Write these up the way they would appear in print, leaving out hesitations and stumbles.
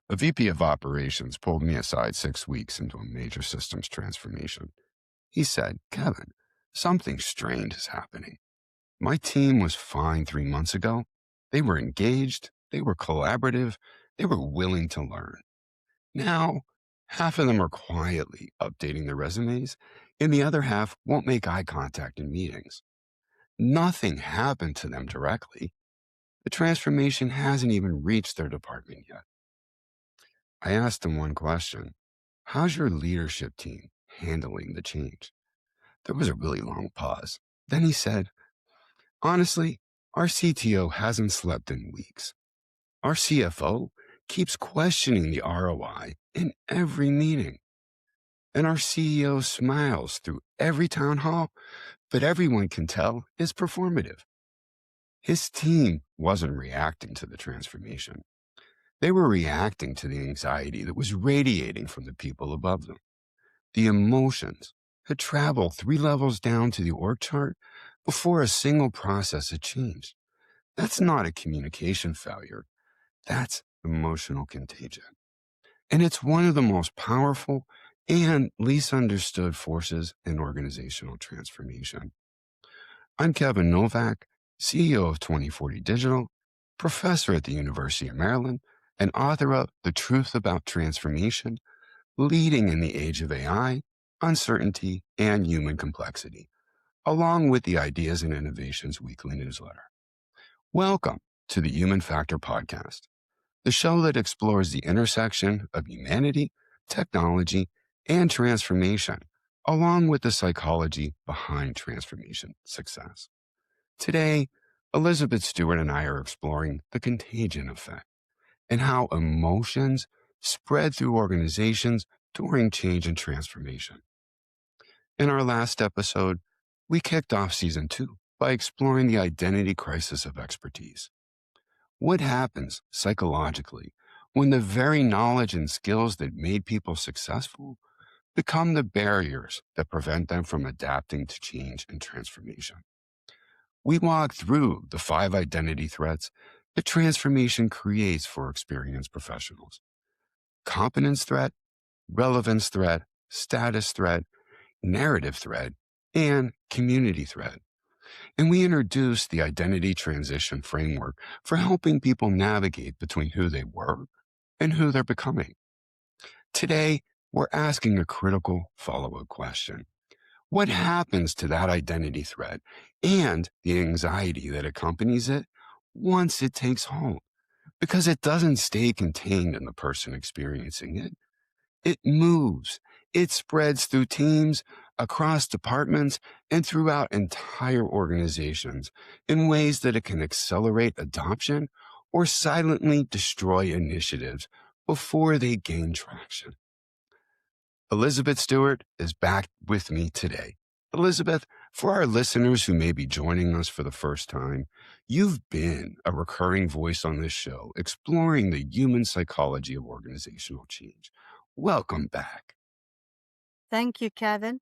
A VP of operations pulled me aside 6 weeks into a major systems transformation. He said, "Kevin, something strange is happening. My team was fine 3 months ago. They were engaged, they were collaborative, they were willing to learn. Now, half of them are quietly updating their resumes, and the other half won't make eye contact in meetings. Nothing happened to them directly. The transformation hasn't even reached their department yet." I asked him one question: "How's your leadership team handling the change?" There was a really long pause. Then he said, "Honestly, our CTO hasn't slept in weeks. Our CFO keeps questioning the ROI in every meeting. And our CEO smiles through every town hall, but everyone can tell it's performative." His team wasn't reacting to the transformation. They were reacting to the anxiety that was radiating from the people above them. The emotions had traveled 3 levels down to the org chart before a single process had changed. That's not a communication failure. That's emotional contagion. And it's one of the most powerful and least understood forces in organizational transformation. I'm Kevin Novak, CEO of 2040 Digital, professor at the University of Maryland, and author of The Truth About Transformation: Leading in the Age of AI, Uncertainty, and Human Complexity, along with the Ideas and Innovations weekly newsletter. Welcome to the Human Factor Podcast, the show that explores the intersection of humanity, technology, and transformation, along with the psychology behind transformation success. Today, Elizabeth Stewart and I are exploring the contagion effect and how emotions spread through organizations during change and transformation. In our last episode, we kicked off season 2 by exploring the identity crisis of expertise. What happens psychologically when the very knowledge and skills that made people successful become the barriers that prevent them from adapting to change and transformation? We walk through the 5 identity threats that transformation creates for experienced professionals: competence threat, relevance threat, status threat, narrative threat, and community threat. And we introduce the identity transition framework for helping people navigate between who they were and who they're becoming. Today, we're asking a critical follow-up question: what happens to that identity threat and the anxiety that accompanies it once it takes hold? Because it doesn't stay contained in the person experiencing it. It moves. It spreads through teams, across departments, and throughout entire organizations in ways that it can accelerate adoption or silently destroy initiatives before they gain traction. Elizabeth Stewart is back with me today. Elizabeth, for our listeners who may be joining us for the first time, you've been a recurring voice on this show exploring the human psychology of organizational change. Welcome back. Thank you, Kevin.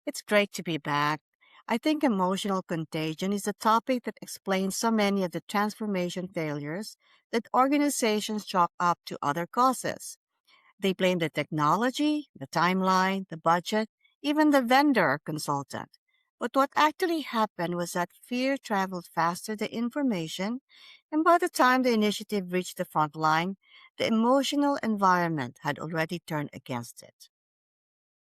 It's great to be back. I think emotional contagion is a topic that explains so many of the transformation failures that organizations chalk up to other causes. They blame the technology, the timeline, the budget, even the vendor or consultant. But what actually happened was that fear traveled faster than information, and by the time the initiative reached the front line, the emotional environment had already turned against it.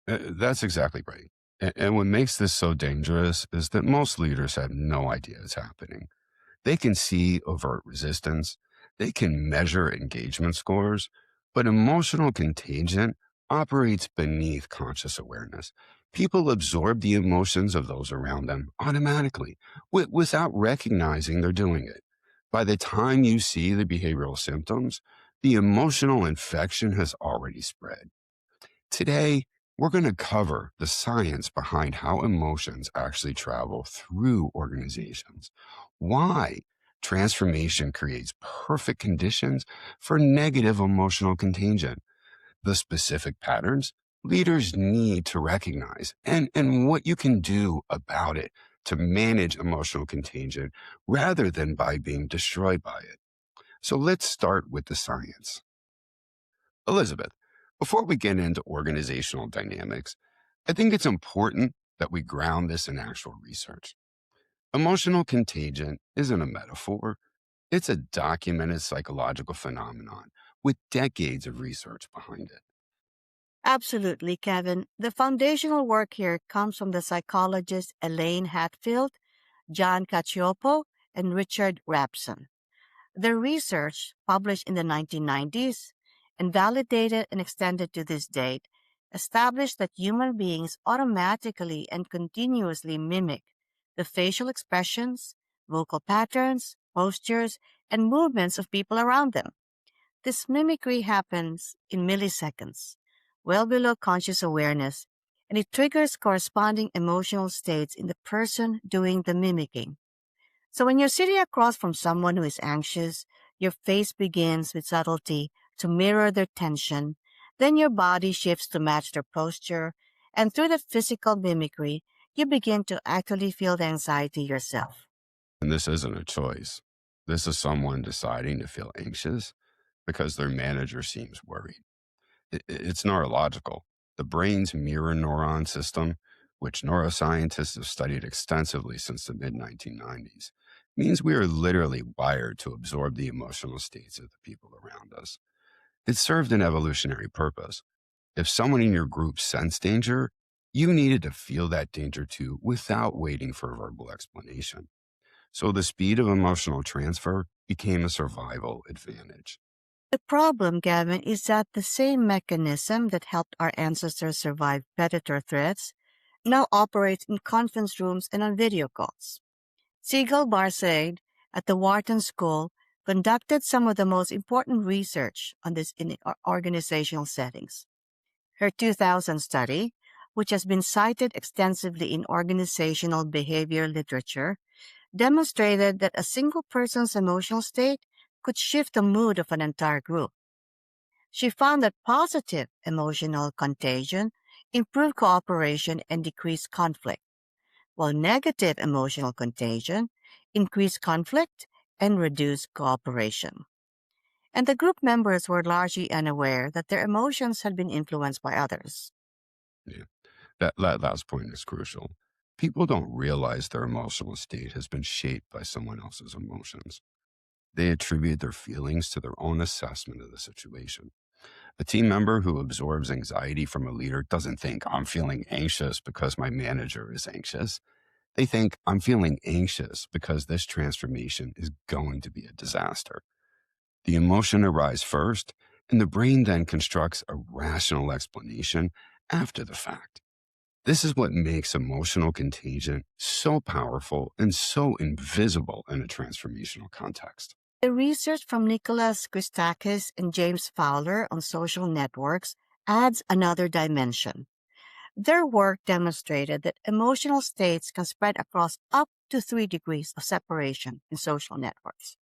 That's exactly right. And what makes this so dangerous is that most leaders have no idea it's happening. They can see overt resistance, they can measure engagement scores, but emotional contagion operates beneath conscious awareness. People absorb the emotions of those around them automatically without recognizing they're doing it. By the time you see the behavioral symptoms, the emotional infection has already spread. Today, we're going to cover the science behind how emotions actually travel through organizations, why transformation creates perfect conditions for negative emotional contagion, the specific patterns leaders need to recognize, and what you can do about it to manage emotional contagion rather than by being destroyed by it. So let's start with the science. Elizabeth, before we get into organizational dynamics, I think it's important that we ground this in actual research. Emotional contagion isn't a metaphor, it's a documented psychological phenomenon with decades of research behind it. Absolutely, Kevin. The foundational work here comes from the psychologists Elaine Hatfield, John Cacioppo, and Richard Rapson. Their research, published in the 1990s and validated and extended to this date, established that human beings automatically and continuously mimic the facial expressions, vocal patterns, postures, and movements of people around them. This mimicry happens in milliseconds, well below conscious awareness, and it triggers corresponding emotional states in the person doing the mimicking. So when you're sitting across from someone who is anxious, your face begins with subtlety to mirror their tension. Then your body shifts to match their posture. And through the physical mimicry, you begin to actually feel the anxiety yourself. And this isn't a choice. This is someone deciding to feel anxious because their manager seems worried. It's neurological. The brain's mirror neuron system, which neuroscientists have studied extensively since the mid 1990s, means we are literally wired to absorb the emotional states of the people around us. It served an evolutionary purpose. If someone in your group sensed danger, you needed to feel that danger too without waiting for a verbal explanation. So the speed of emotional transfer became a survival advantage. The problem, Gavin, is that the same mechanism that helped our ancestors survive predator threats now operates in conference rooms and on video calls. Siegel Barsaid at the Wharton School conducted some of the most important research on this in organizational settings. Her 2000 study, which has been cited extensively in organizational behavior literature, demonstrated that a single person's emotional state could shift the mood of an entire group. She found that positive emotional contagion improved cooperation and decreased conflict, while negative emotional contagion increased conflict and reduced cooperation. And the group members were largely unaware that their emotions had been influenced by others. Yeah. That last point is crucial. People don't realize their emotional state has been shaped by someone else's emotions. They attribute their feelings to their own assessment of the situation. A team member who absorbs anxiety from a leader doesn't think, I'm feeling anxious because my manager is anxious. They think, I'm feeling anxious because this transformation is going to be a disaster. The emotion arises first, and the brain then constructs a rational explanation after the fact. This is what makes emotional contagion so powerful and so invisible in a transformational context. The research from Nicholas Christakis and James Fowler on social networks adds another dimension. Their work demonstrated that emotional states can spread across up to 3 degrees of separation in social networks.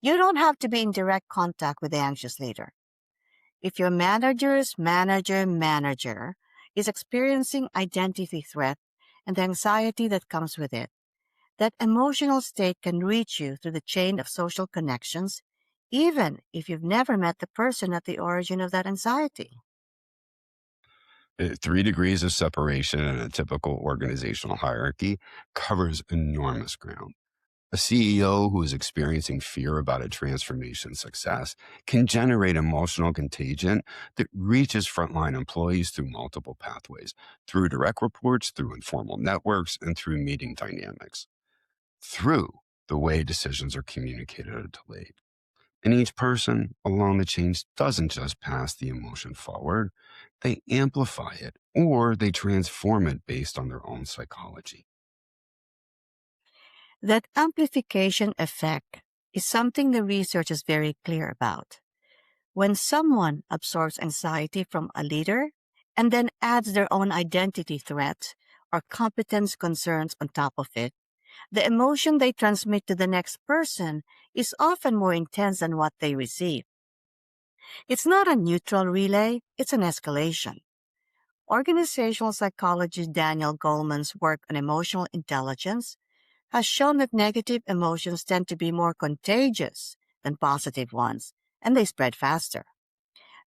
You don't have to be in direct contact with the anxious leader. If your manager is experiencing identity threat and the anxiety that comes with it, that emotional state can reach you through the chain of social connections, even if you've never met the person at the origin of that anxiety. 3 degrees of separation in a typical organizational hierarchy covers enormous ground. A CEO who is experiencing fear about a transformation success can generate emotional contagion that reaches frontline employees through multiple pathways, through direct reports, through informal networks, and through meeting dynamics, through the way decisions are communicated or delayed. And each person along the change doesn't just pass the emotion forward, they amplify it or they transform it based on their own psychology. That amplification effect is something the research is very clear about. When someone absorbs anxiety from a leader and then adds their own identity threat or competence concerns on top of it, the emotion they transmit to the next person is often more intense than what they receive. It's not a neutral relay, it's an escalation. Organizational psychologist Daniel Goleman's work on emotional intelligence has shown that negative emotions tend to be more contagious than positive ones, and they spread faster.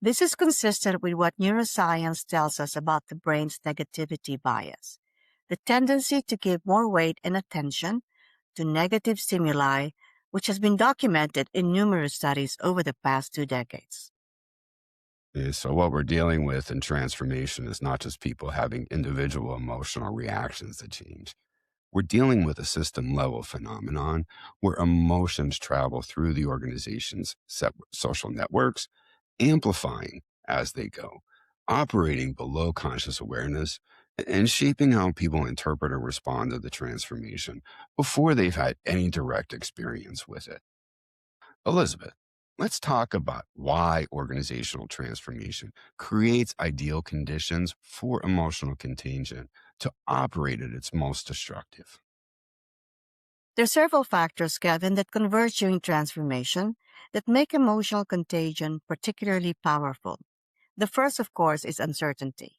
This is consistent with what neuroscience tells us about the brain's negativity bias, the tendency to give more weight and attention to negative stimuli, which has been documented in numerous studies over the past 2 decades. So, what we're dealing with in transformation is not just people having individual emotional reactions to change. We're dealing with a system level phenomenon where emotions travel through the organization's social networks, amplifying as they go, operating below conscious awareness, and shaping how people interpret or respond to the transformation before they've had any direct experience with it. Elizabeth, let's talk about why organizational transformation creates ideal conditions for emotional contagion to operate at its most destructive. There are several factors, Kevin, that converge during transformation that make emotional contagion particularly powerful. The first, of course, is uncertainty.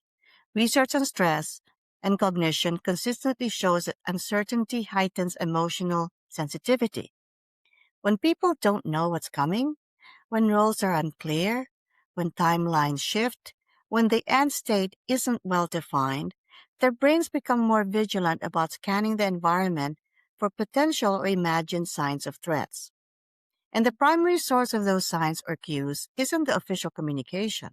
Research on stress and cognition consistently shows that uncertainty heightens emotional sensitivity. When people don't know what's coming, when roles are unclear, when timelines shift, when the end state isn't well defined, their brains become more vigilant about scanning the environment for potential or imagined signs of threats. And the primary source of those signs or cues isn't the official communication.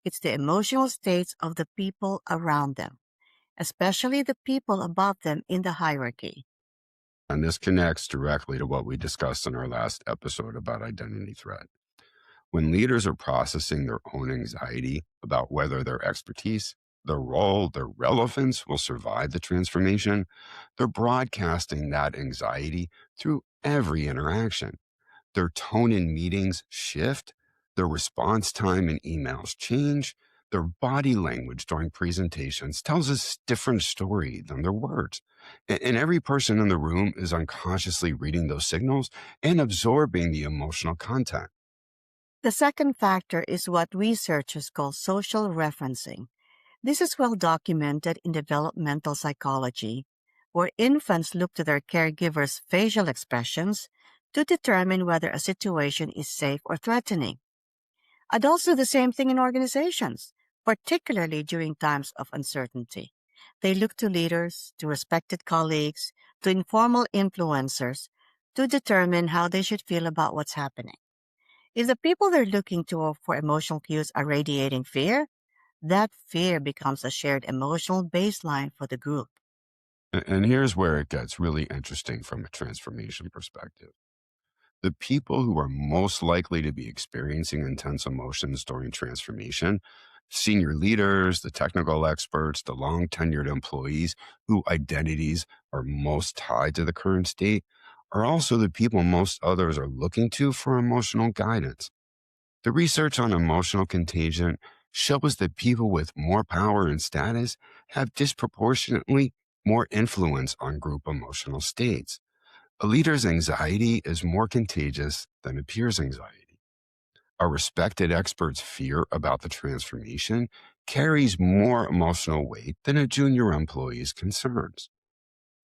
It's the emotional states of the people around them, especially the people above them in the hierarchy. And this connects directly to what we discussed in our last episode about identity threat. When leaders are processing their own anxiety about whether their expertise, their role, their relevance will survive the transformation, they're broadcasting that anxiety through every interaction. Their tone in meetings shift, their response time in emails change, their body language during presentations tells a different story than their words. And every person in the room is unconsciously reading those signals and absorbing the emotional content. The second factor is what researchers call social referencing. This is well documented in developmental psychology, where infants look to their caregivers' facial expressions to determine whether a situation is safe or threatening. Adults do the same thing in organizations, particularly during times of uncertainty. They look to leaders, to respected colleagues, to informal influencers to determine how they should feel about what's happening. If the people they're looking to for emotional cues are radiating fear, that fear becomes a shared emotional baseline for the group. And here's where it gets really interesting from a transformation perspective. The people who are most likely to be experiencing intense emotions during transformation, senior leaders, the technical experts, the long tenured employees whose identities are most tied to the current state, are also the people most others are looking to for emotional guidance. The research on emotional contagion shows that people with more power and status have disproportionately more influence on group emotional states. A leader's anxiety is more contagious than a peer's anxiety. A respected expert's fear about the transformation carries more emotional weight than a junior employee's concerns.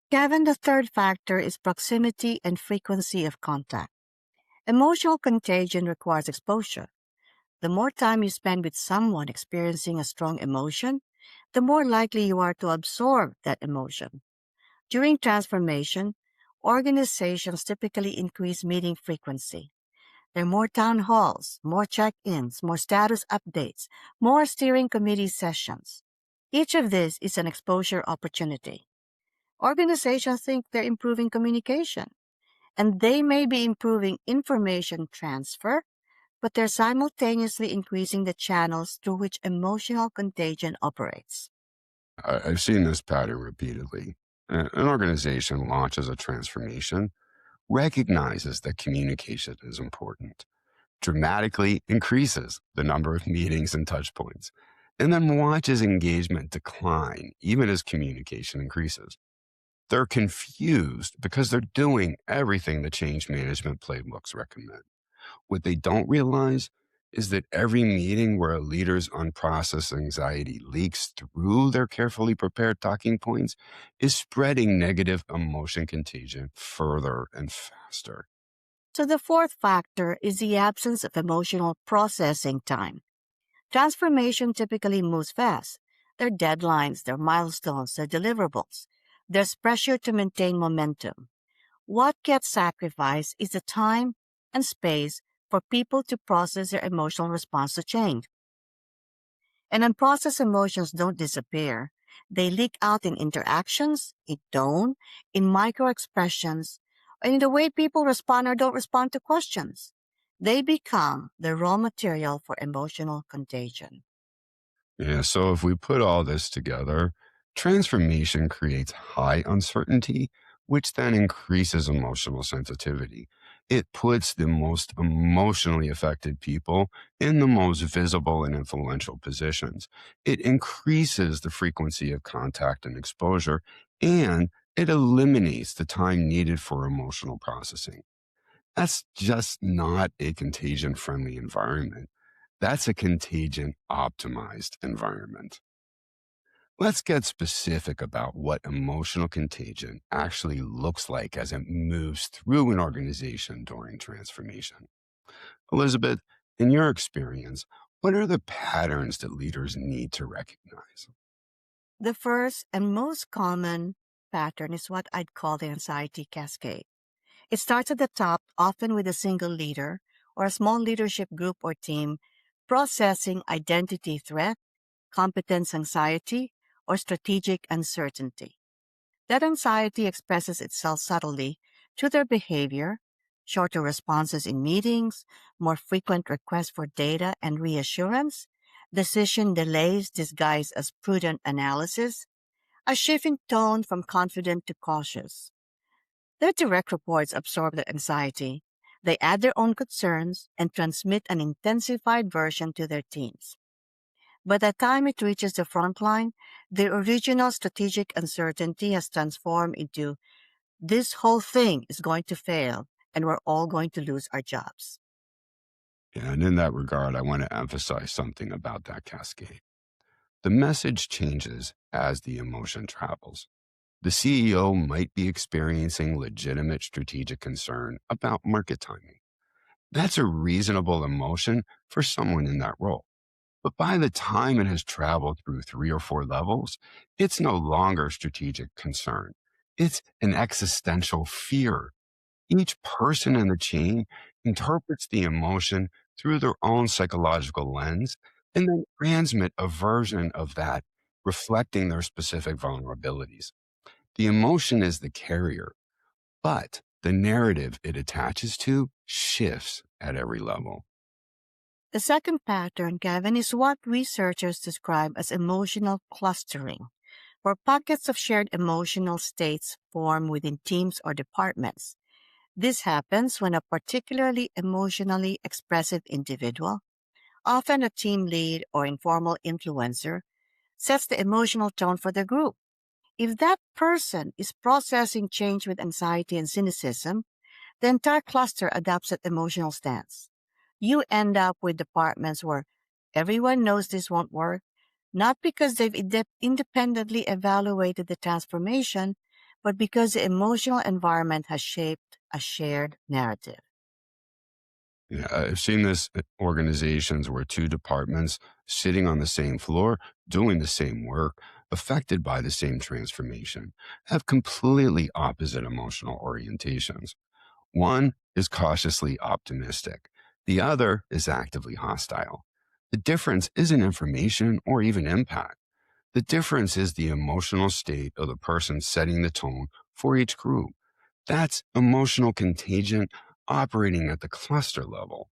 Kevin, the third factor is proximity and frequency of contact. Emotional contagion requires exposure. The more time you spend with someone experiencing a strong emotion, the more likely you are to absorb that emotion. During transformation, organizations typically increase meeting frequency. There are more town halls, more check-ins, more status updates, more steering committee sessions. Each of these is an exposure opportunity. Organizations think they're improving communication, and they may be improving information transfer, but they're simultaneously increasing the channels through which emotional contagion operates. I've seen this pattern repeatedly. An organization launches a transformation, recognizes that communication is important, dramatically increases the number of meetings and touch points, and then watches engagement decline even as communication increases. They're confused because they're doing everything the change management playbooks recommend. What they don't realize is that every meeting where a leader's unprocessed anxiety leaks through their carefully prepared talking points is spreading negative emotion contagion further and faster. So the fourth factor is the absence of emotional processing time. Transformation typically moves fast. There are deadlines, there are milestones, there are deliverables. There's pressure to maintain momentum. What gets sacrificed is the time and space for people to process their emotional response to change. And unprocessed emotions don't disappear. They leak out in interactions, in tone, in micro expressions, and in the way people respond or don't respond to questions. They become the raw material for emotional contagion. Yeah, so if we put all this together, transformation creates high uncertainty, which then increases emotional sensitivity. It puts the most emotionally affected people in the most visible and influential positions. It increases the frequency of contact and exposure, and it eliminates the time needed for emotional processing. That's just not a contagion friendly environment. That's a contagion optimized environment. Let's get specific about what emotional contagion actually looks like as it moves through an organization during transformation. Elizabeth, in your experience, what are the patterns that leaders need to recognize? The first and most common pattern is what I'd call the anxiety cascade. It starts at the top, often with a single leader or a small leadership group or team processing identity threat, competence anxiety, or strategic uncertainty. That anxiety expresses itself subtly through their behavior, shorter responses in meetings, more frequent requests for data and reassurance, decision delays disguised as prudent analysis, a shift in tone from confident to cautious. Their direct reports absorb their anxiety. They add their own concerns and transmit an intensified version to their teams. By the time it reaches the front line, the original strategic uncertainty has transformed into this whole thing is going to fail and we're all going to lose our jobs. Yeah, and in that regard, I want to emphasize something about that cascade. The message changes as the emotion travels. The CEO might be experiencing legitimate strategic concern about market timing. That's a reasonable emotion for someone in that role. But by the time it has traveled through three or four levels, it's no longer strategic concern. It's an existential fear. Each person in the chain interprets the emotion through their own psychological lens and then transmit a version of that reflecting their specific vulnerabilities. The emotion is the carrier, but the narrative it attaches to shifts at every level. The second pattern, Gavin, is what researchers describe as emotional clustering, where pockets of shared emotional states form within teams or departments. This happens when a particularly emotionally expressive individual, often a team lead or informal influencer, sets the emotional tone for the group. If that person is processing change with anxiety and cynicism, the entire cluster adopts that emotional stance. You end up with departments where everyone knows this won't work, not because they've independently evaluated the transformation, but because the emotional environment has shaped a shared narrative. Yeah, I've seen this at organizations where two departments sitting on the same floor, doing the same work, affected by the same transformation, have completely opposite emotional orientations. One is cautiously optimistic, the other is actively hostile. The difference isn't information or even impact. The difference is the emotional state of the person setting the tone for each group. That's emotional contagion operating at the cluster level.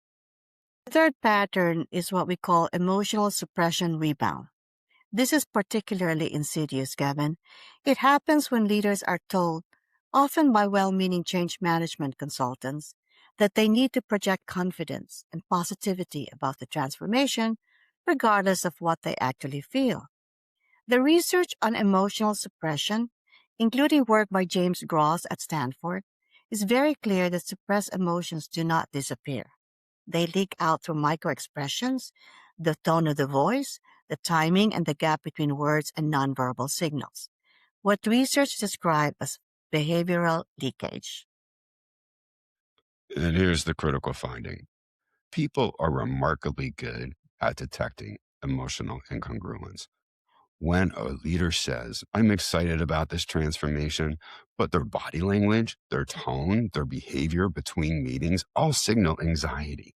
The third pattern is what we call emotional suppression rebound. This is particularly insidious, Gavin. It happens when leaders are told, often by well meaning change management consultants, that they need to project confidence and positivity about the transformation, regardless of what they actually feel. The research on emotional suppression, including work by James Gross at Stanford, is very clear that suppressed emotions do not disappear. They leak out through microexpressions, the tone of the voice, the timing, and the gap between words and nonverbal signals. What research describes as behavioral leakage. And here's the critical finding: people are remarkably good at detecting emotional incongruence. When a leader says, I'm excited about this transformation, but their body language, their tone, their behavior between meetings all signal anxiety.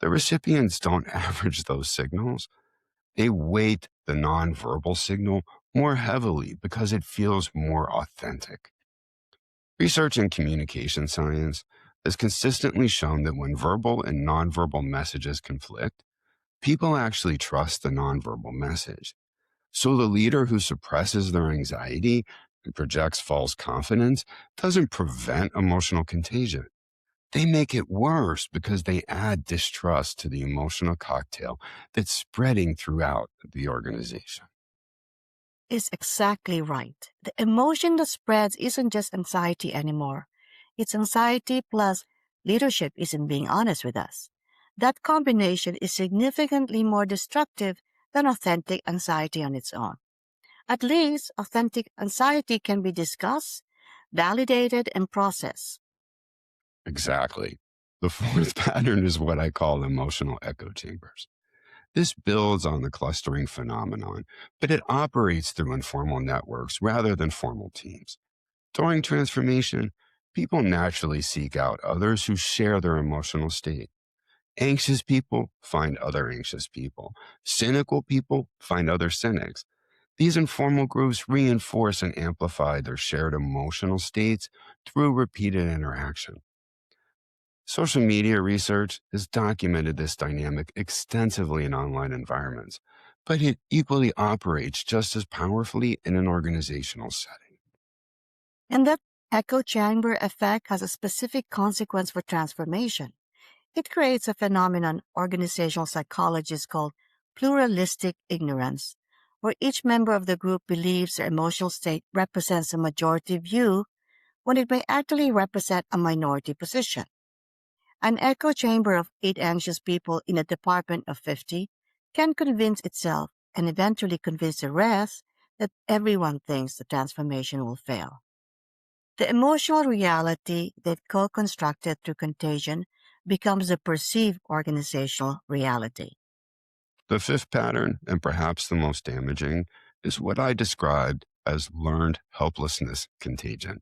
The recipients don't average those signals. They weight the nonverbal signal more heavily because it feels more authentic. Research in communication science has consistently shown that when verbal and nonverbal messages conflict, people actually trust the nonverbal message. So the leader who suppresses their anxiety and projects false confidence doesn't prevent emotional contagion. They make it worse because they add distrust to the emotional cocktail that's spreading throughout the organization. Is exactly right. The emotion that spreads isn't just anxiety anymore. It's anxiety plus leadership isn't being honest with us. That combination is significantly more destructive than authentic anxiety on its own. At least authentic anxiety can be discussed, validated, and processed. Exactly. The fourth pattern is what I call emotional echo chambers. This builds on the clustering phenomenon, but it operates through informal networks rather than formal teams. During transformation, people naturally seek out others who share their emotional state. Anxious people find other anxious people. Cynical people find other cynics. These informal groups reinforce and amplify their shared emotional states through repeated interaction. Social media research has documented this dynamic extensively in online environments, but it equally operates just as powerfully in an organizational setting. And that echo chamber effect has a specific consequence for transformation. It creates a phenomenon organizational psychologists call pluralistic ignorance, where each member of the group believes their emotional state represents a majority view when it may actually represent a minority position. An echo chamber of 8 anxious people in a department of 50 can convince itself and eventually convince the rest that everyone thinks the transformation will fail. The emotional reality that co-constructed through contagion becomes the perceived organizational reality. The fifth pattern, and perhaps the most damaging, is what I described as learned helplessness contagion.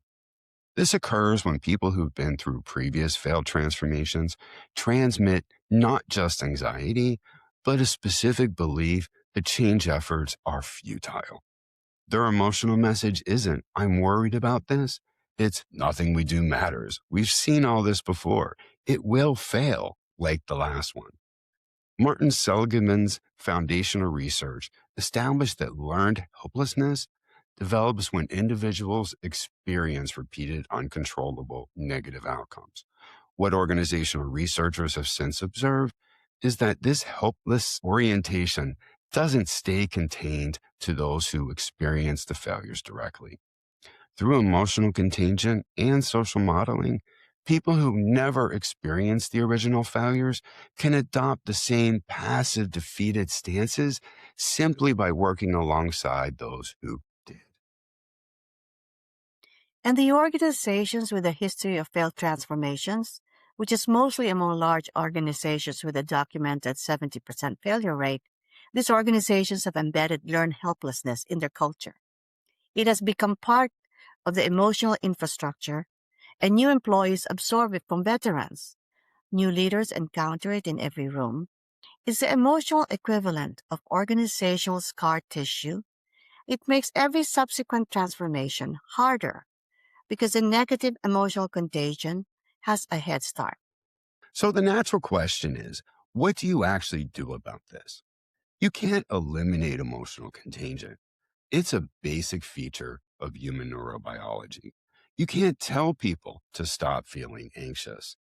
This occurs when people who've been through previous failed transformations transmit not just anxiety, but a specific belief that change efforts are futile. Their emotional message isn't, I'm worried about this. It's nothing we do matters. We've seen all this before. It will fail like the last one. Martin Seligman's foundational research established that learned helplessness develops when individuals experience repeated uncontrollable negative outcomes. What organizational researchers have since observed is that this helpless orientation doesn't stay contained to those who experience the failures directly. Through emotional contagion and social modeling, people who never experienced the original failures can adopt the same passive defeated stances simply by working alongside those who did. And the organizations with a history of failed transformations, which is mostly among large organizations with a documented 70% failure rate, these organizations have embedded learned helplessness in their culture. It has become part of the emotional infrastructure, and new employees absorb it from veterans. New leaders encounter it in every room. It's the emotional equivalent of organizational scar tissue. It makes every subsequent transformation harder because the negative emotional contagion has a head start. So the natural question is, what do you actually do about this? You can't eliminate emotional contagion. It's a basic feature of human neurobiology. You can't tell people to stop feeling anxious.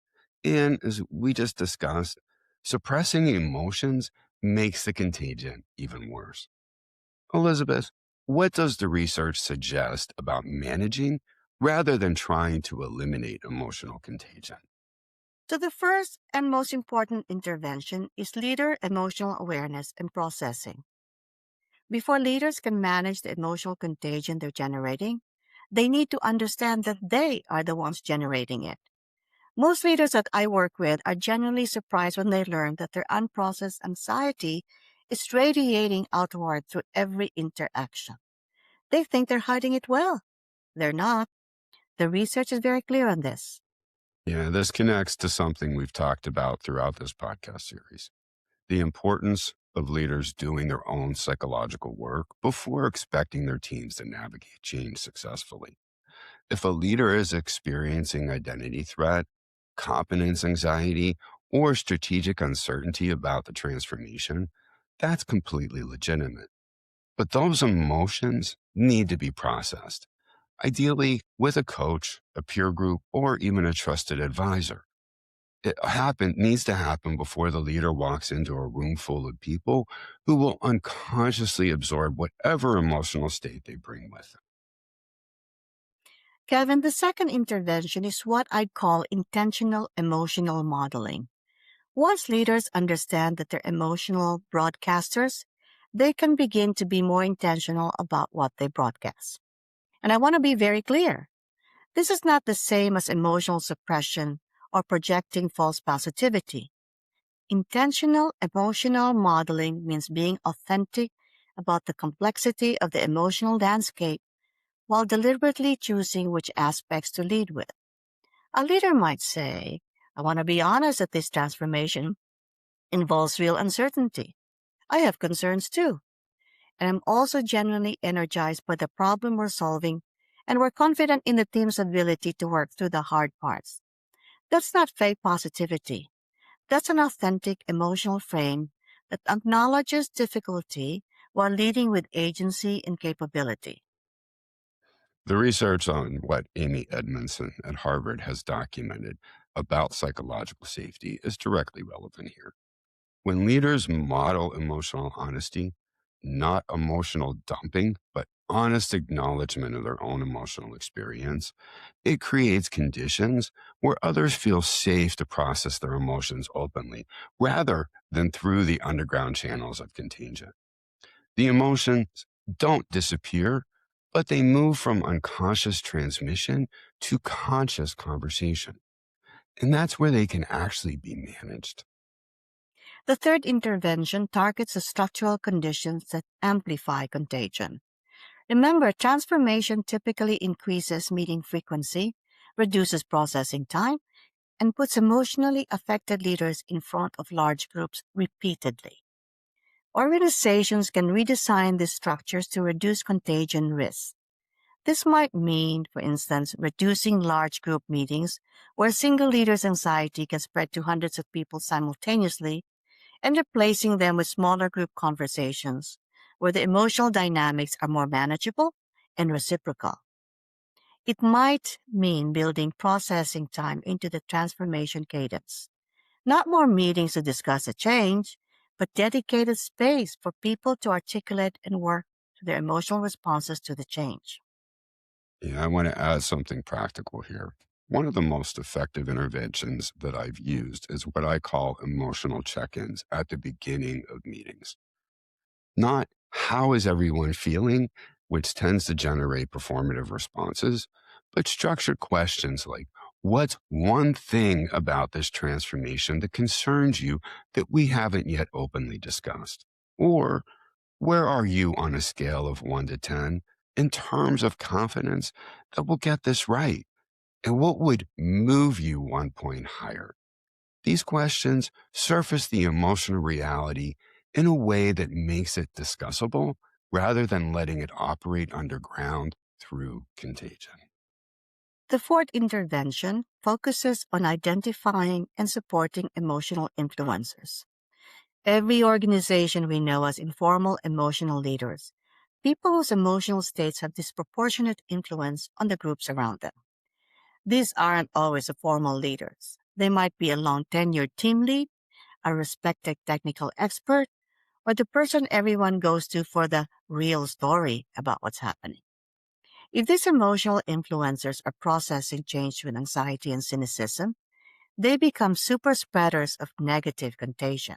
And as we just discussed, suppressing emotions makes the contagion even worse. Elizabeth, what does the research suggest about managing rather than trying to eliminate emotional contagion? So, the first and most important intervention is leader emotional awareness and processing. Before leaders can manage the emotional contagion they're generating, they need to understand that they are the ones generating it. Most leaders that I work with are genuinely surprised when they learn that their unprocessed anxiety is radiating outward through every interaction. They think they're hiding it well. They're not. The research is very clear on this. Yeah, this connects to something we've talked about throughout this podcast series: the importance of leaders doing their own psychological work before expecting their teams to navigate change successfully. If a leader is experiencing identity threat, competence anxiety, or strategic uncertainty about the transformation, that's completely legitimate. But those emotions need to be processed, ideally with a coach, a peer group, or even a trusted advisor. Needs to happen before the leader walks into a room full of people who will unconsciously absorb whatever emotional state they bring with them. Kevin, the second intervention is what I'd call intentional emotional modeling. Once leaders understand that they're emotional broadcasters, they can begin to be more intentional about what they broadcast. And I want to be very clear. This is not the same as emotional suppression or projecting false positivity. Intentional emotional modeling means being authentic about the complexity of the emotional landscape while deliberately choosing which aspects to lead with. A leader might say, I want to be honest that this transformation involves real uncertainty. I have concerns too, and I'm also genuinely energized by the problem we're solving, and we're confident in the team's ability to work through the hard parts. That's not fake positivity. That's an authentic emotional frame that acknowledges difficulty while leading with agency and capability. The research on what Amy Edmondson at Harvard has documented about psychological safety is directly relevant here. When leaders model emotional honesty, not emotional dumping, but honest acknowledgement of their own emotional experience, it creates conditions where others feel safe to process their emotions openly rather than through the underground channels of contagion. The emotions don't disappear, but they move from unconscious transmission to conscious conversation. And that's where they can actually be managed. The third intervention targets the structural conditions that amplify contagion. Remember, transformation typically increases meeting frequency, reduces processing time, and puts emotionally affected leaders in front of large groups repeatedly. Organizations can redesign these structures to reduce contagion risks. This might mean, for instance, reducing large group meetings where single leader's anxiety can spread to hundreds of people simultaneously and replacing them with smaller group conversations where the emotional dynamics are more manageable and reciprocal. It might mean building processing time into the transformation cadence. Not more meetings to discuss a change, but dedicated space for people to articulate and work through their emotional responses to the change. Yeah, I want to add something practical here. One of the most effective interventions that I've used is what I call emotional check ins at the beginning of meetings. Not how is everyone feeling, which tends to generate performative responses, but structured questions like, what's one thing about this transformation that concerns you that we haven't yet openly discussed? Or where are you on a scale of 1 to 10 in terms of confidence that we'll get this right? And what would move you 1 point higher? These questions surface the emotional reality in a way that makes it discussable rather than letting it operate underground through contagion. The fourth intervention focuses on identifying and supporting emotional influencers. Every organization we know has informal emotional leaders, people whose emotional states have disproportionate influence on the groups around them. These aren't always the formal leaders. They might be a long tenured team lead, a respected technical expert, or the person everyone goes to for the real story about what's happening. If these emotional influencers are processing change with anxiety and cynicism, they become super spreaders of negative contagion.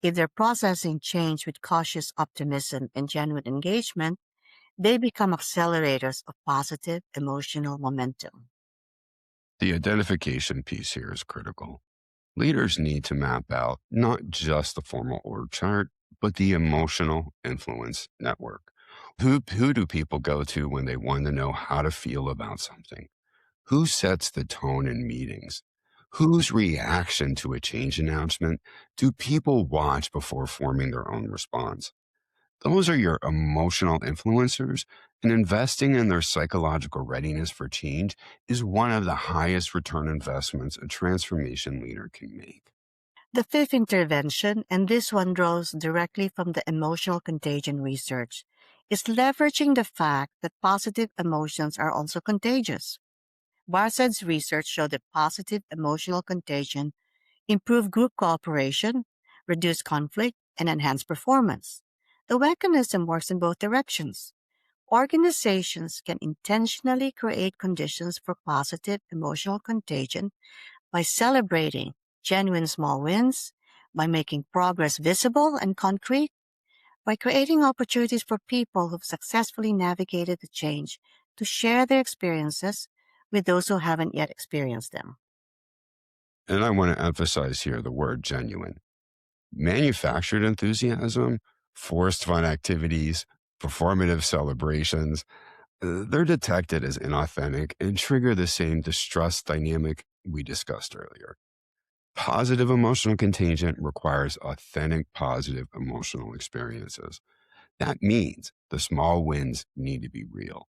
If they're processing change with cautious optimism and genuine engagement, they become accelerators of positive emotional momentum. The identification piece here is critical. Leaders need to map out not just the formal org chart, but the emotional influence network. Who do people go to when they want to know how to feel about something? Who sets the tone in meetings? Whose reaction to a change announcement do people watch before forming their own response? Those are your emotional influencers, and investing in their psychological readiness for change is one of the highest return investments a transformation leader can make. The fifth intervention, and this one draws directly from the emotional contagion research, is leveraging the fact that positive emotions are also contagious. Barsad's research showed that positive emotional contagion improve group cooperation, reduce conflict, and enhance performance. The mechanism works in both directions. Organizations can intentionally create conditions for positive emotional contagion by celebrating genuine small wins, by making progress visible and concrete, by creating opportunities for people who've successfully navigated the change to share their experiences with those who haven't yet experienced them. And I want to emphasize here the word genuine. Manufactured enthusiasm, forced fun activities, performative celebrations, they're detected as inauthentic and trigger the same distrust dynamic we discussed earlier. Positive emotional contagion requires authentic, positive emotional experiences. That means the small wins need to be real.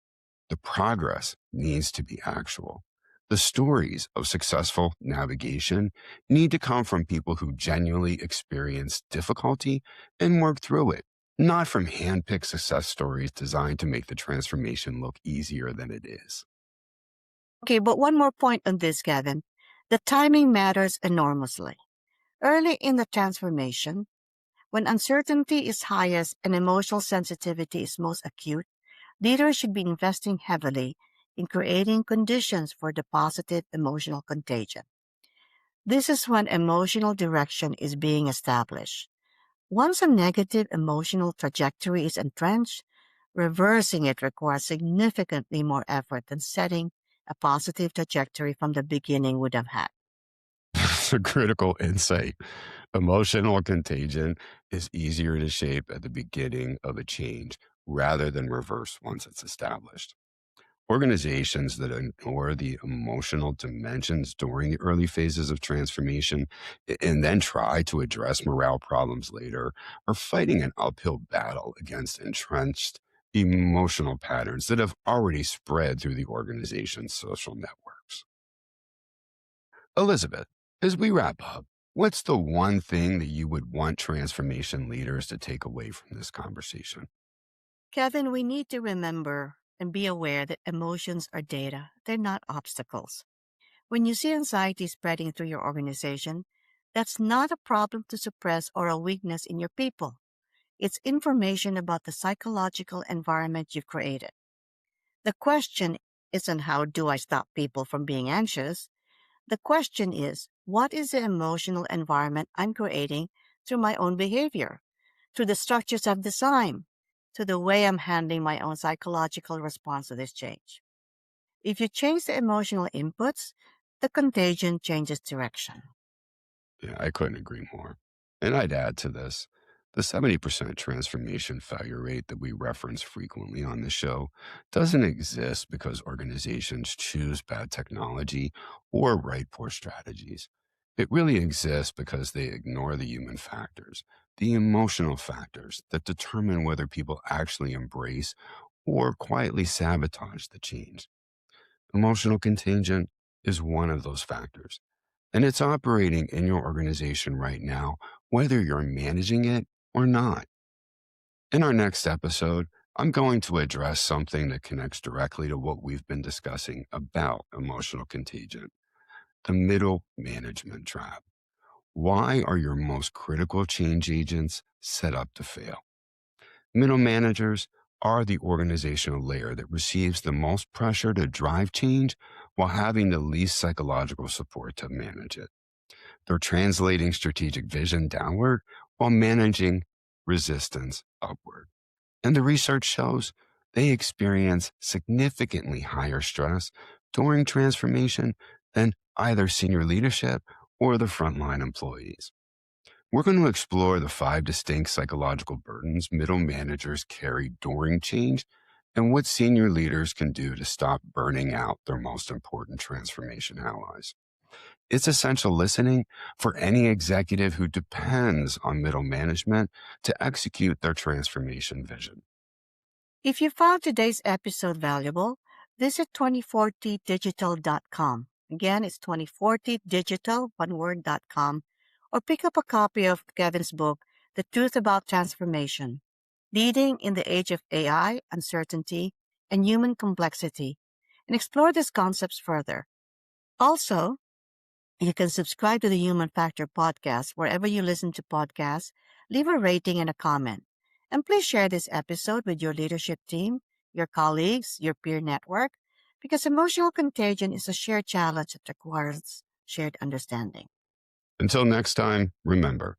The progress needs to be actual. The stories of successful navigation need to come from people who genuinely experience difficulty and work through it, not from hand-picked success stories designed to make the transformation look easier than it is. Okay, but one more point on this, Kevin. The timing matters enormously. Early in the transformation, when uncertainty is highest and emotional sensitivity is most acute, leaders should be investing heavily in creating conditions for the positive emotional contagion. This is when emotional direction is being established. Once a negative emotional trajectory is entrenched, reversing it requires significantly more effort than setting a positive trajectory from the beginning would have had. It's a critical insight. Emotional contagion is easier to shape at the beginning of a change rather than reverse once it's established. Organizations that ignore the emotional dimensions during the early phases of transformation and then try to address morale problems later are fighting an uphill battle against entrenched emotional patterns that have already spread through the organization's social networks. Elizabeth, as we wrap up, what's the one thing that you would want transformation leaders to take away from this conversation? Kevin, we need to remember and be aware that emotions are data, they're not obstacles. When you see anxiety spreading through your organization, that's not a problem to suppress or a weakness in your people. It's information about the psychological environment you've created. The question isn't how do I stop people from being anxious? The question is, what is the emotional environment I'm creating through my own behavior, through the structures I've designed, to the way I'm handling my own psychological response to this change? If you change the emotional inputs, the contagion changes direction. Yeah, I couldn't agree more. And I'd add to this the 70% transformation failure rate that we reference frequently on the show doesn't exist because organizations choose bad technology or write poor strategies. It really exists because they ignore the human factors, the emotional factors that determine whether people actually embrace or quietly sabotage the change. Emotional contagion is one of those factors, and it's operating in your organization right now, whether you're managing it or not. In our next episode, I'm going to address something that connects directly to what we've been discussing about emotional contagion, the middle management trap. Why are your most critical change agents set up to fail? Middle managers are the organizational layer that receives the most pressure to drive change while having the least psychological support to manage it. They're translating strategic vision downward while managing resistance upward. And the research shows they experience significantly higher stress during transformation than either senior leadership or the frontline employees. We're going to explore the 5 distinct psychological burdens middle managers carry during change and what senior leaders can do to stop burning out their most important transformation allies. It's essential listening for any executive who depends on middle management to execute their transformation vision. If you found today's episode valuable, visit 2040digital.com. Again, it's 2040digital, one word.com, or pick up a copy of Kevin's book, The Truth About Transformation, Leading in the Age of AI, Uncertainty, and Human Complexity, and explore these concepts further. Also, you can subscribe to the Human Factor podcast wherever you listen to podcasts, leave a rating and a comment. And please share this episode with your leadership team, your colleagues, your peer network, because emotional contagion is a shared challenge that requires shared understanding. Until next time, remember,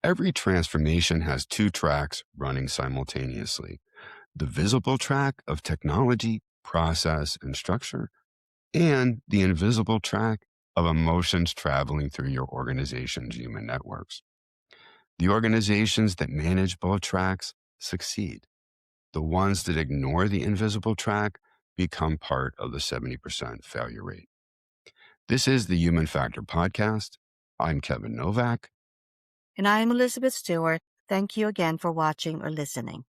every transformation has 2 tracks running simultaneously: the visible track of technology, process, and structure, and the invisible track of emotions traveling through your organization's human networks. The organizations that manage both tracks succeed. The ones that ignore the invisible track become part of the 70% failure rate. This is the Human Factor Podcast. I'm Kevin Novak. And I am Elizabeth Stewart. Thank you again for watching or listening.